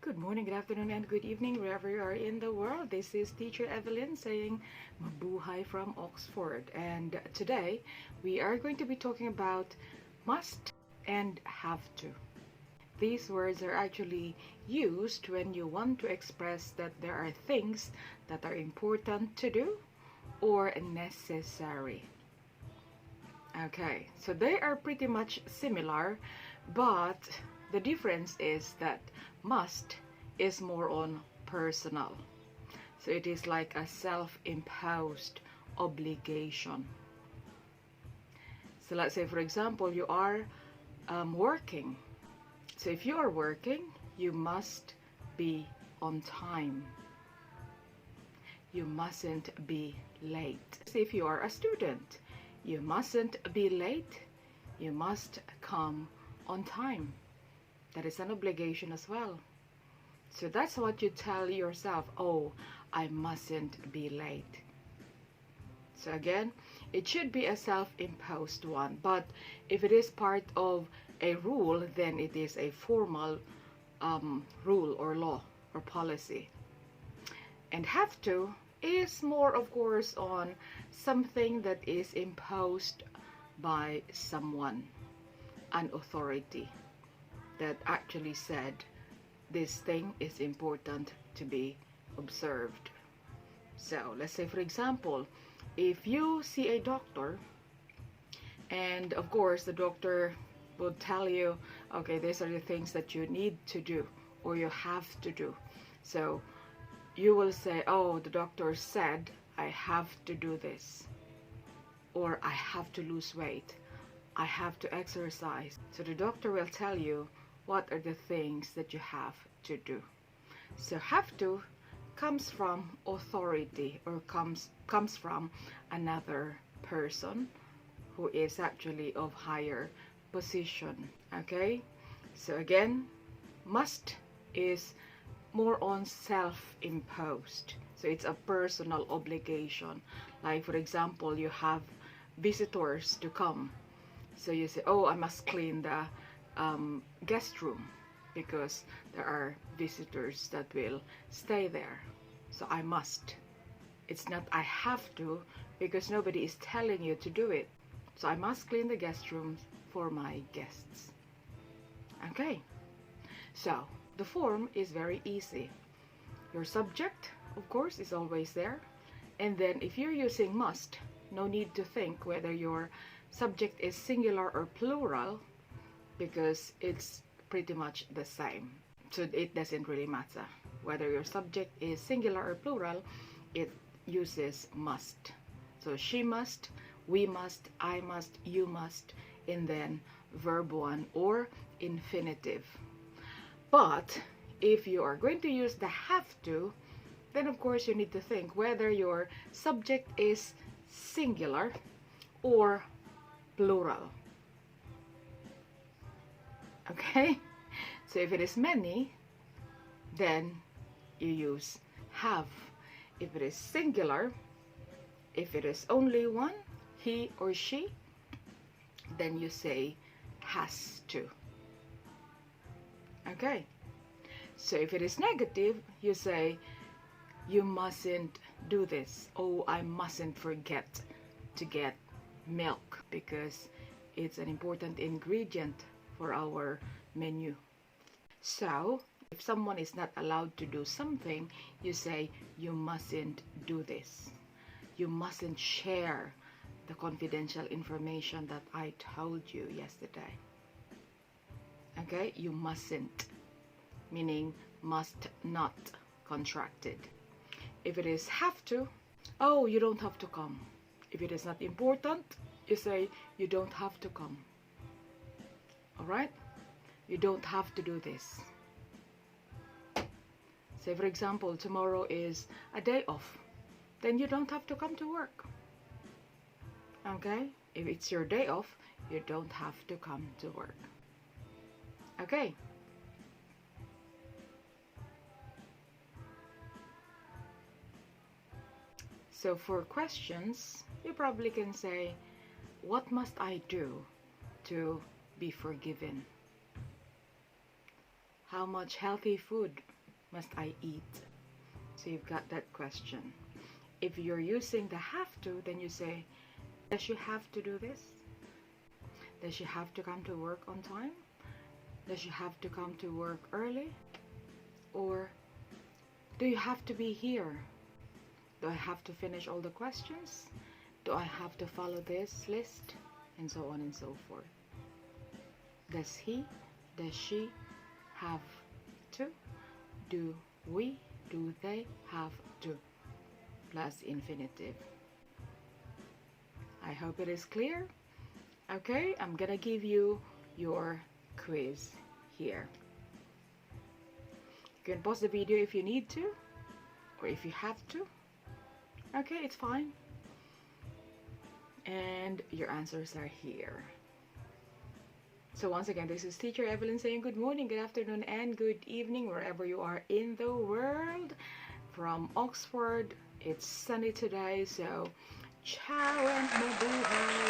Good morning, good afternoon, and good evening, wherever you are in the world. This is Teacher Evelyn saying Mabuhay from Oxford. And today, we are going to be talking about must and have to. These words are actually used when you want to express that there are things that are important to do or necessary. Okay, so they are pretty much similar, but the difference is that must is more on personal. So it is like a self-imposed obligation. So let's say, for example, you are working. So if you are working, you must be on time. You mustn't be late. So if you are a student, you mustn't be late. You must come on time. That is an obligation as well. So that's what you tell yourself, oh, I mustn't be late. So again, it should be a self-imposed one, but if it is part of a rule, then it is a formal rule or law or policy. And have to is more, of course, on something that is imposed by someone, an authority that actually said this thing is important to be observed. So let's say, for example, if you see a doctor, and of course the doctor will tell you, okay, these are the things that you need to do or you have to do. So you will say, oh, the doctor said I have to do this, or I have to lose weight, I have to exercise. So the doctor will tell you what are the things that you have to do. So have to comes from authority, or comes from another person who is actually of higher position. Okay, so again, must is more on self-imposed. So it's a personal obligation. Like, for example, you have visitors to come. So you say, oh, I must clean the guest room because there are visitors that will stay there. So I must. It's not I have to, because nobody is telling you to do it. So I must clean the guest rooms for my guests. Okay, so the form is very easy. Your subject, of course, is always there. And then if you're using must, no need to think whether your subject is singular or plural, because it's pretty much the same. So it doesn't really matter whether your subject is singular or plural, it uses must. So she must, we must, I must, you must, and then verb 1 or infinitive. But if you are going to use the have to, then of course you need to think whether your subject is singular or plural. Okay, so if it is many, then you use have. If it is singular, if it is only one, he or she, then you say has to. Okay, so if it is negative, you say you mustn't do this. Oh, I mustn't forget to get milk because it's an important ingredient for our menu. So if someone is not allowed to do something, you say you mustn't do this. You mustn't share the confidential information that I told you yesterday. Okay, you mustn't, meaning must not, contracted. If it is have to, oh, you don't have to come. If it is not important, you say you don't have to come. Alright? You don't have to do this. Say, for example, tomorrow is a day off. Then you don't have to come to work. Okay? If it's your day off, you don't have to come to work. Okay? So for questions, you probably can say, what must I do to be forgiven? How much healthy food must I eat? So you've got that question. If you're using the have to, then you say, does she have to do this? Does she have to come to work on time? Does she have to come to work early? Or do you have to be here? Do I have to finish all the questions? Do I have to follow this list? And so on and so forth. Does he, does she have to? Do we, do they have to? Plus infinitive. I hope it is clear. Okay, I'm gonna give you your quiz here. You can pause the video if you need to, or if you have to. Okay, it's fine. And your answers are here. So once again, this is Teacher Evelyn saying good morning, good afternoon, and good evening wherever you are in the world. From Oxford, it's sunny today, so ciao and mabuhay!